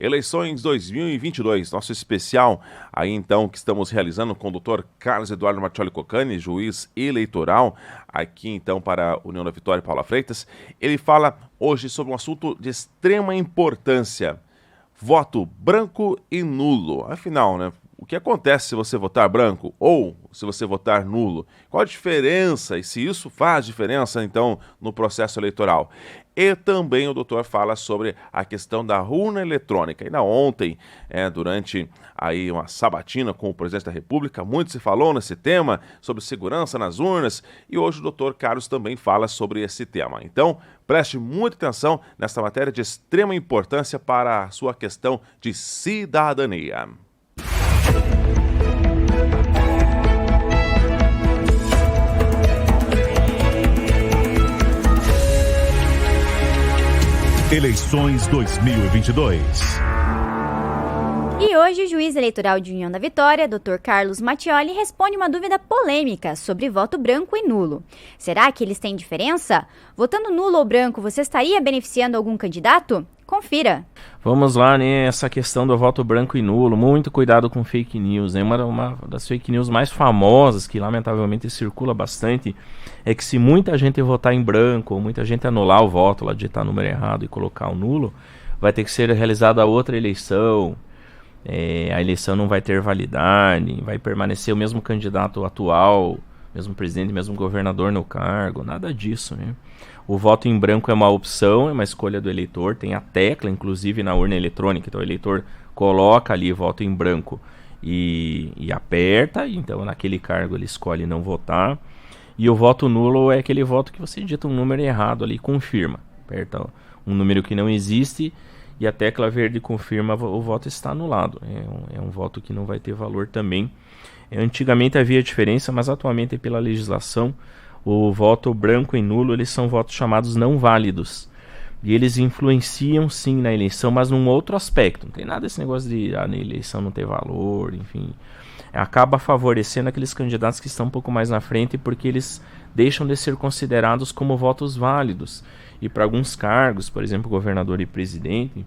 Eleições 2022, nosso especial aí então que estamos realizando com o Dr. Carlos Eduardo Mattioli Cocani, juiz eleitoral, aqui então para a União da Vitória Paula Freitas. Ele fala hoje sobre um assunto de extrema importância, voto branco e nulo. Afinal, né, o que acontece se você votar branco ou se você votar nulo? Qual a diferença e se isso faz diferença então no processo eleitoral? E também o doutor fala sobre a questão da urna eletrônica. Ainda ontem, durante aí uma sabatina com o presidente da República, muito se falou nesse tema, sobre segurança nas urnas, e hoje o doutor Carlos também fala sobre esse tema. Então, preste muita atenção nessa matéria de extrema importância para a sua questão de cidadania. Eleições 2022. E hoje o juiz eleitoral de União da Vitória, Dr. Carlos Mattioli, responde uma dúvida polêmica sobre voto branco e nulo. Será que eles têm diferença? Votando nulo ou branco, você estaria beneficiando algum candidato? Confira. Vamos lá, né? Essa questão do voto branco e nulo, muito cuidado com fake news, né? Uma das fake news mais famosas, que lamentavelmente circula bastante, é que se muita gente votar em branco, ou muita gente anular o voto, lá digitar o número errado e colocar o nulo, vai ter que ser realizada outra eleição, a eleição não vai ter validade, vai permanecer o mesmo candidato atual, mesmo presidente, mesmo governador no cargo, nada disso, né? O voto em branco é uma opção, é uma escolha do eleitor, tem a tecla, inclusive, na urna eletrônica, então o eleitor coloca ali voto em branco e aperta, então naquele cargo ele escolhe não votar. E o voto nulo é aquele voto que você digita um número errado ali, confirma, aperta um número que não existe e a tecla verde confirma, o voto está anulado, é um voto que não vai ter valor também. Antigamente havia diferença, mas atualmente pela legislação, o voto branco e nulo, eles são votos chamados não válidos. E eles influenciam sim na eleição, mas num outro aspecto. Não tem nada desse negócio de na eleição não ter valor, enfim. Acaba favorecendo aqueles candidatos que estão um pouco mais na frente, porque eles deixam de ser considerados como votos válidos. E para alguns cargos, por exemplo, governador e presidente,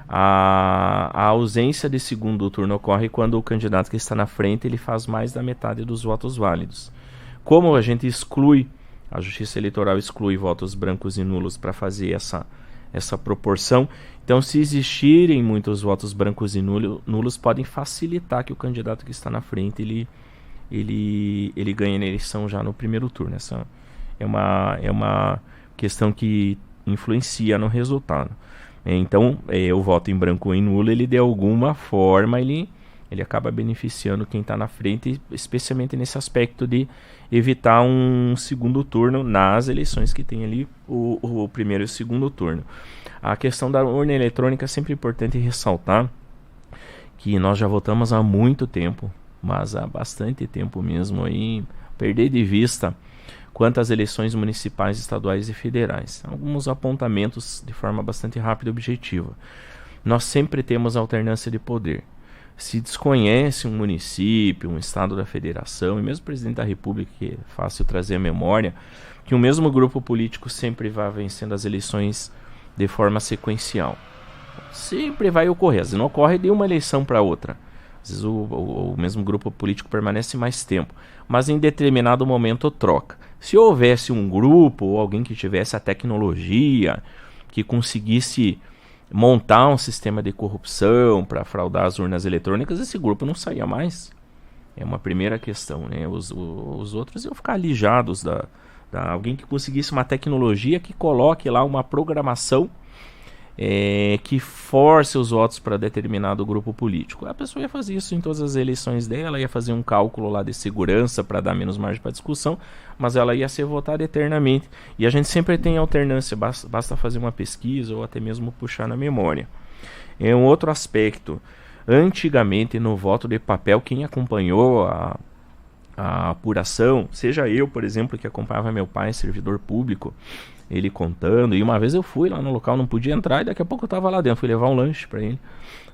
a ausência de segundo turno ocorre quando o candidato que está na frente ele faz mais da metade dos votos válidos. Como a gente exclui, a Justiça Eleitoral exclui votos brancos e nulos para fazer essa proporção, então se existirem muitos votos brancos e nulos podem facilitar que o candidato que está na frente ele ganhe na eleição já no primeiro turno. Essa é uma questão que influencia no resultado. Então, o voto em branco e nulo, ele de alguma forma, ele acaba beneficiando quem está na frente, especialmente nesse aspecto de evitar um segundo turno nas eleições que tem ali o primeiro e o segundo turno. A questão da urna eletrônica é sempre importante ressaltar que nós já votamos há muito tempo, mas há bastante tempo mesmo, aí perder de vista quanto às eleições municipais, estaduais e federais. Alguns apontamentos de forma bastante rápida e objetiva. Nós sempre temos alternância de poder. Se desconhece um município, um estado da federação, e mesmo o presidente da república, que é fácil trazer a memória, que o mesmo grupo político sempre vai vencendo as eleições de forma sequencial. Sempre vai ocorrer, às vezes não ocorre de uma eleição para outra. Às vezes o mesmo grupo político permanece mais tempo, mas em determinado momento troca. Se houvesse um grupo ou alguém que tivesse a tecnologia, que conseguisse montar um sistema de corrupção para fraudar as urnas eletrônicas, esse grupo não saía mais. É uma primeira questão, né? Os outros iam ficar alijados da alguém que conseguisse uma tecnologia que coloque lá uma programação que force os votos para determinado grupo político. A pessoa ia fazer isso em todas as eleições dela, ia fazer um cálculo lá de segurança para dar menos margem para discussão, mas ela ia ser votada eternamente. E a gente sempre tem alternância, basta fazer uma pesquisa ou até mesmo puxar na memória. É um outro aspecto. Antigamente, no voto de papel, quem acompanhou a apuração, seja eu, por exemplo, que acompanhava meu pai, servidor público, ele contando, e uma vez eu fui lá no local, não podia entrar, e daqui a pouco eu tava lá dentro, fui levar um lanche para ele.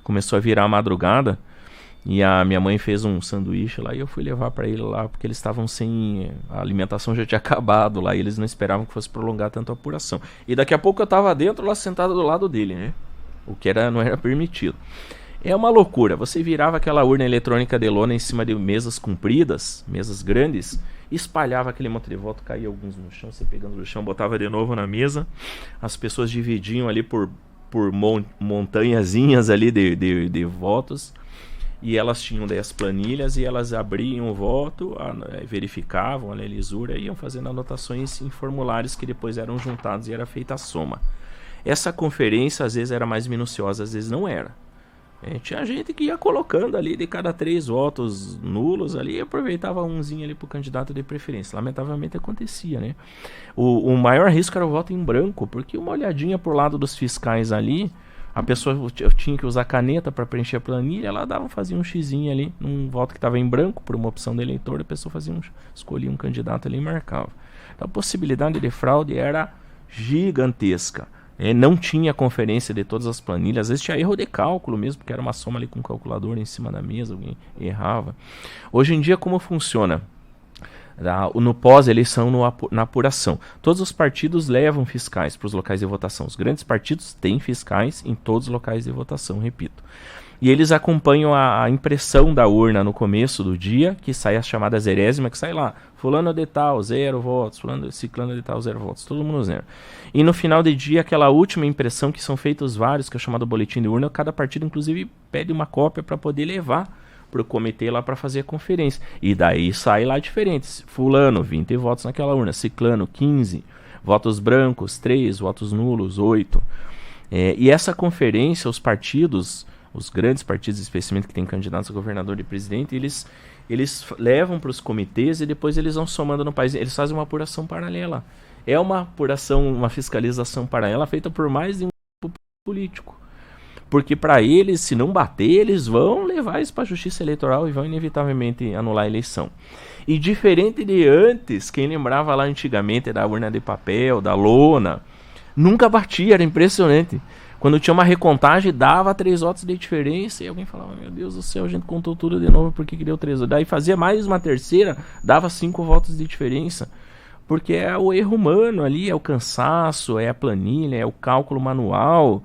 Começou a virar a madrugada, e a minha mãe fez um sanduíche lá, e eu fui levar para ele lá, porque eles estavam sem... a alimentação já tinha acabado lá, e eles não esperavam que fosse prolongar tanto a apuração. E daqui a pouco eu tava dentro, lá sentado do lado dele, né? o que não era permitido. É uma loucura, você virava aquela urna eletrônica de lona em cima de mesas compridas, mesas grandes, espalhava aquele monte de voto, caía alguns no chão, você pegando no chão, botava de novo na mesa, as pessoas dividiam ali por montanhazinhas ali de votos, e elas tinham daí as planilhas e elas abriam o voto, verificavam a lisura e iam fazendo anotações em formulários que depois eram juntados e era feita a soma. Essa conferência às vezes era mais minuciosa, às vezes não era. Tinha gente que ia colocando ali de cada 3 votos nulos ali e aproveitava umzinho ali pro candidato de preferência. Lamentavelmente acontecia, né? O maior risco era o voto em branco, porque uma olhadinha pro lado dos fiscais ali, a pessoa tinha que usar caneta para preencher a planilha, ela fazia um xizinho ali, num voto que estava em branco, por uma opção do eleitor, a pessoa escolhia um candidato ali e marcava. Então a possibilidade de fraude era gigantesca. Não tinha conferência de todas as planilhas, às vezes tinha erro de cálculo mesmo, porque era uma soma ali com o calculador em cima da mesa, alguém errava. Hoje em dia, como funciona? No pós-eleição, na apuração. Todos os partidos levam fiscais para os locais de votação. Os grandes partidos têm fiscais em todos os locais de votação, repito. E eles acompanham a impressão da urna no começo do dia, que sai a chamada zerésima, que sai lá, fulano de tal, 0 votos, ciclano de tal, 0 votos, todo mundo 0. E no final do dia, aquela última impressão, que são feitos vários, que é chamado boletim de urna, cada partido inclusive pede uma cópia para poder levar para o comitê lá para fazer a conferência. E daí sai lá diferentes. Fulano, 20 votos naquela urna, ciclano, 15, votos brancos, 3, votos nulos, 8. E essa conferência, os partidos, os grandes partidos, especialmente que têm candidatos a governador e presidente, eles levam para os comitês e depois eles vão somando no país. Eles fazem uma apuração paralela. É uma apuração, uma fiscalização paralela feita por mais de um grupo político. Porque para eles, se não bater, eles vão levar isso para a justiça eleitoral e vão inevitavelmente anular a eleição. E diferente de antes, quem lembrava lá antigamente da urna de papel, da lona, nunca batia, era impressionante. Quando tinha uma recontagem, dava 3 votos de diferença e alguém falava, meu Deus do céu, a gente contou tudo de novo, por que deu 3 votos? Daí fazia mais uma terceira, dava 5 votos de diferença. Porque é o erro humano ali, é o cansaço, é a planilha, é o cálculo manual,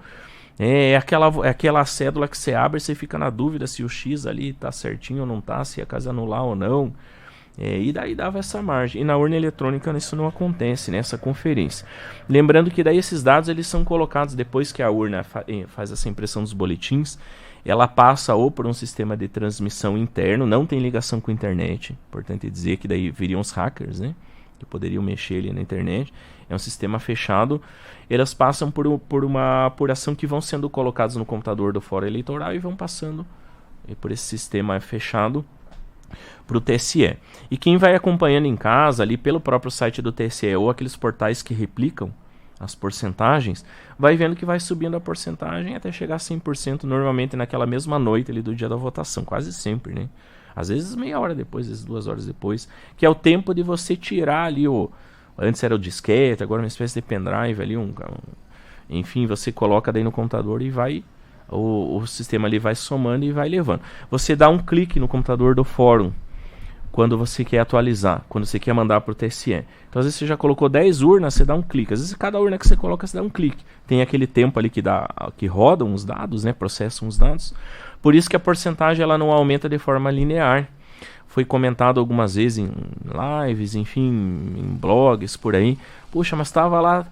é aquela cédula que você abre e você fica na dúvida se o X ali tá certinho ou não tá, se é caso anular ou não. E daí dava essa margem. E na urna eletrônica isso não acontece, nessa conferência. Lembrando que daí esses dados eles são colocados depois que a urna faz essa impressão dos boletins. Ela passa ou por um sistema de transmissão interno, não tem ligação com a internet. Importante dizer que daí viriam os hackers, né? Que poderiam mexer ali na internet. É um sistema fechado. Elas passam por uma apuração que vão sendo colocados no computador do fórum eleitoral e vão passando por esse sistema fechado para o TSE. E quem vai acompanhando em casa, ali pelo próprio site do TSE ou aqueles portais que replicam as porcentagens, vai vendo que vai subindo a porcentagem até chegar a 100% normalmente naquela mesma noite ali do dia da votação, quase sempre, né? Às vezes meia hora depois, às vezes 2 horas depois, que é o tempo de você tirar ali antes era o disquete, agora uma espécie de pendrive ali, enfim, você coloca daí no computador e vai... O sistema ali vai somando e vai levando. Você dá um clique no computador do fórum quando você quer atualizar, quando você quer mandar para o TSE. Então, às vezes você já colocou 10 urnas, você dá um clique. Às vezes cada urna que você coloca, você dá um clique. Tem aquele tempo ali que rodam os dados, né, processam os dados. Por isso que a porcentagem ela não aumenta de forma linear. Foi comentado algumas vezes em lives, enfim, em blogs, por aí. Puxa, mas estava lá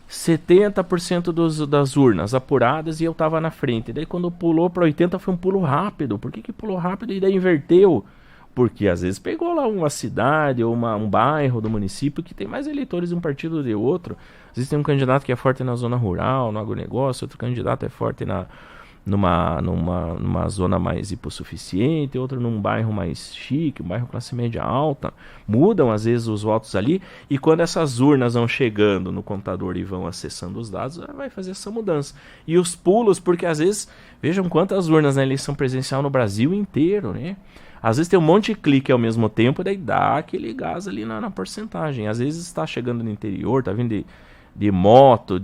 70% das urnas apuradas e eu estava na frente. Daí quando pulou para 80% foi um pulo rápido. Por que pulou rápido e daí inverteu? Porque às vezes pegou lá uma cidade ou um bairro do município que tem mais eleitores de um partido ou de outro. Às vezes tem um candidato que é forte na zona rural, no agronegócio, outro candidato é forte numa zona mais hipossuficiente, outro num bairro mais chique, um bairro classe média alta. Mudam às vezes os votos ali, e quando essas urnas vão chegando no computador e vão acessando os dados, vai fazer essa mudança. E os pulos, porque às vezes, vejam quantas urnas na eleição presidencial no Brasil inteiro, né? Às vezes tem um monte de clique ao mesmo tempo, daí dá aquele gás ali na porcentagem. Às vezes está chegando no interior, tá vindo de moto,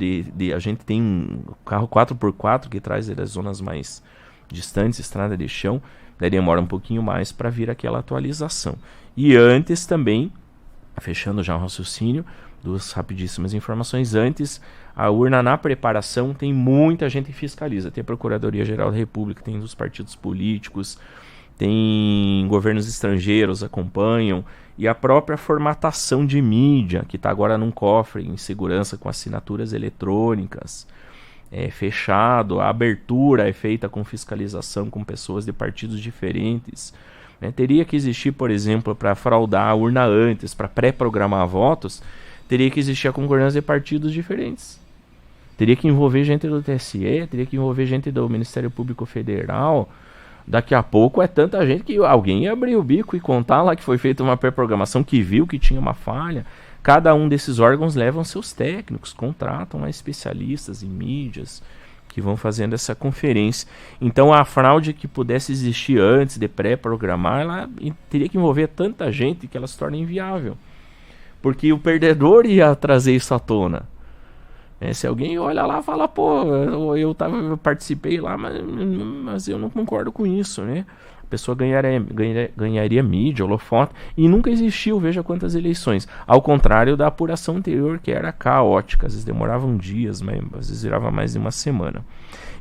a gente tem um carro 4x4 que traz das zonas mais distantes, estrada de chão, daí demora um pouquinho mais para vir aquela atualização. E antes também, fechando já o raciocínio, Duas rapidíssimas informações. Antes, a urna na preparação tem muita gente que fiscaliza. Tem a Procuradoria-Geral da República, tem dos partidos políticos, tem governos estrangeiros acompanham, e a própria formatação de mídia, que está agora num cofre em segurança com assinaturas eletrônicas, fechado, a abertura é feita com fiscalização com pessoas de partidos diferentes. Teria que existir, por exemplo, para fraudar a urna antes, para pré-programar votos, teria que existir a concordância de partidos diferentes. Teria que envolver gente do TSE, teria que envolver gente do Ministério Público Federal. Daqui a pouco é tanta gente que alguém ia abrir o bico e contar lá que foi feita uma pré-programação, que viu que tinha uma falha. Cada um desses órgãos levam seus técnicos, contratam especialistas em mídias que vão fazendo essa conferência. Então a fraude que pudesse existir antes de pré-programar, ela teria que envolver tanta gente que ela se torna inviável. Porque o perdedor ia trazer isso à tona. Se alguém olha lá e fala, pô, eu participei lá, mas eu não concordo com isso, né? A pessoa ganharia mídia, holofote, e nunca existiu, veja quantas eleições. Ao contrário da apuração anterior, que era caótica, às vezes demoravam dias, mas às vezes virava mais de uma semana.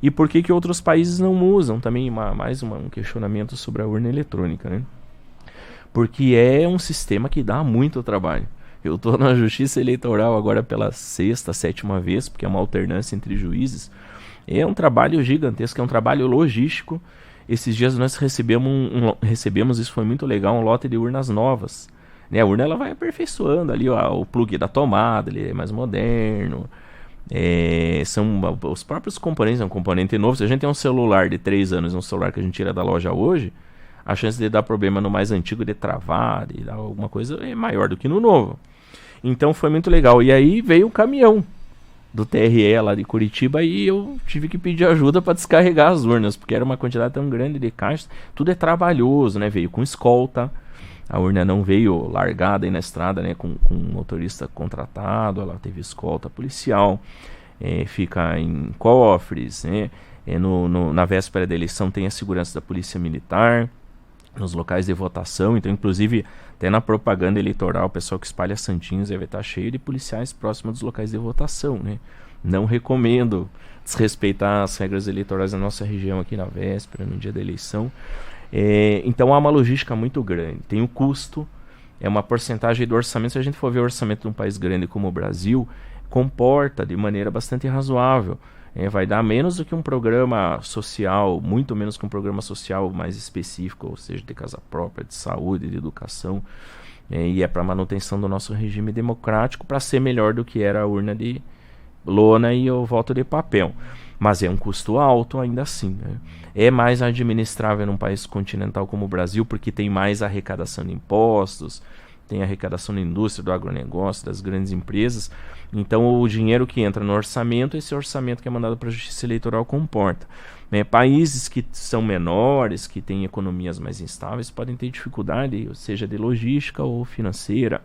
E por que outros países não usam? Também um questionamento sobre a urna eletrônica, né? Porque é um sistema que dá muito trabalho. Eu estou na Justiça Eleitoral agora pela 6ª, 7ª vez, porque é uma alternância entre juízes. É um trabalho gigantesco, é um trabalho logístico. Esses dias nós recebemos, isso foi muito legal, um lote de urnas novas. A urna ela vai aperfeiçoando ali, o plug da tomada, ele é mais moderno. São os próprios componentes, é um componente novo. Se a gente tem um celular de 3 anos, um celular que a gente tira da loja hoje, a chance de dar problema no mais antigo, de travar, de dar alguma coisa, é maior do que no novo. Então foi muito legal. E aí veio o caminhão do TRE lá de Curitiba e eu tive que pedir ajuda para descarregar as urnas, porque era uma quantidade tão grande de caixas. Tudo é trabalhoso, né? Veio com escolta. A urna não veio largada aí na estrada, né? Com um motorista contratado. Ela teve escolta policial. Fica em cofres, né? Na véspera da eleição tem a segurança da polícia militar nos locais de votação. Então, inclusive, até na propaganda eleitoral, o pessoal que espalha santinhos vai estar cheio de policiais próximos dos locais de votação, né? Não recomendo desrespeitar as regras eleitorais da nossa região aqui na véspera, no dia da eleição. Então há uma logística muito grande, tem um custo, é uma porcentagem do orçamento. Se a gente for ver o orçamento de um país grande como o Brasil, comporta de maneira bastante razoável. Vai dar menos do que um programa social, muito menos que um programa social mais específico, ou seja, de casa própria, de saúde, de educação, e é para manutenção do nosso regime democrático, para ser melhor do que era a urna de lona e o voto de papel. Mas é um custo alto ainda assim, né? É mais administrável num país continental como o Brasil, porque tem mais arrecadação de impostos, tem arrecadação da indústria, do agronegócio, das grandes empresas. Então o dinheiro que entra no orçamento, esse orçamento que é mandado para a Justiça Eleitoral comporta. Países que são menores, que têm economias mais instáveis, podem ter dificuldade, seja de logística ou financeira,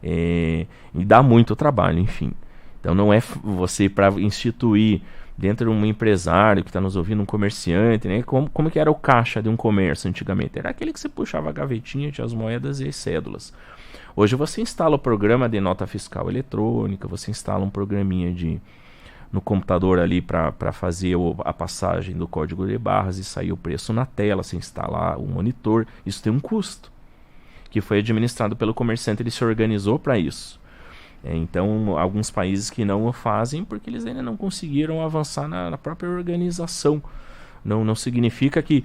e dá muito trabalho, enfim. Então não é você para instituir dentro de um empresário que está nos ouvindo, um comerciante, né? Como que era o caixa de um comércio antigamente? Era aquele que você puxava a gavetinha, tinha as moedas e as cédulas. Hoje você instala o programa de nota fiscal eletrônica, você instala um programinha no computador ali para fazer a passagem do código de barras e sair o preço na tela, você instalar o monitor. Isso tem um custo que foi administrado pelo comerciante, ele se organizou para isso. Então, alguns países que não o fazem porque eles ainda não conseguiram avançar na própria organização. Não significa que...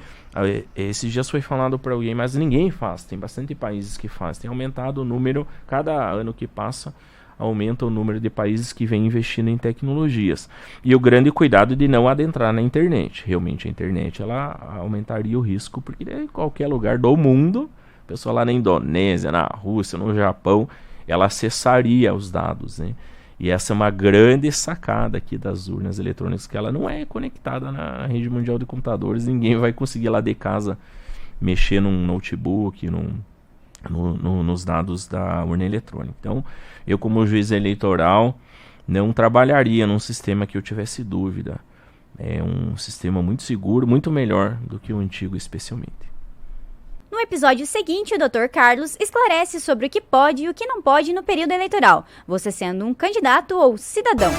esses dias foi falado para alguém, mas ninguém faz. Tem bastante países que fazem. Tem aumentado o número, cada ano que passa, aumenta o número de países que vêm investindo em tecnologias. E o grande cuidado de não adentrar na internet. Realmente a internet ela aumentaria o risco, porque em qualquer lugar do mundo, pessoa lá na Indonésia, na Rússia, no Japão, ela acessaria os dados, né? E essa é uma grande sacada aqui das urnas eletrônicas, que ela não é conectada na rede mundial de computadores. Ninguém vai conseguir lá de casa mexer num notebook, nos dados da urna eletrônica. Então, eu como juiz eleitoral não trabalharia num sistema que eu tivesse dúvida. É um sistema muito seguro, muito melhor do que o antigo especialmente. No No episódio seguinte, o Dr. Carlos esclarece sobre o que pode e o que não pode no período eleitoral, você sendo um candidato ou cidadão.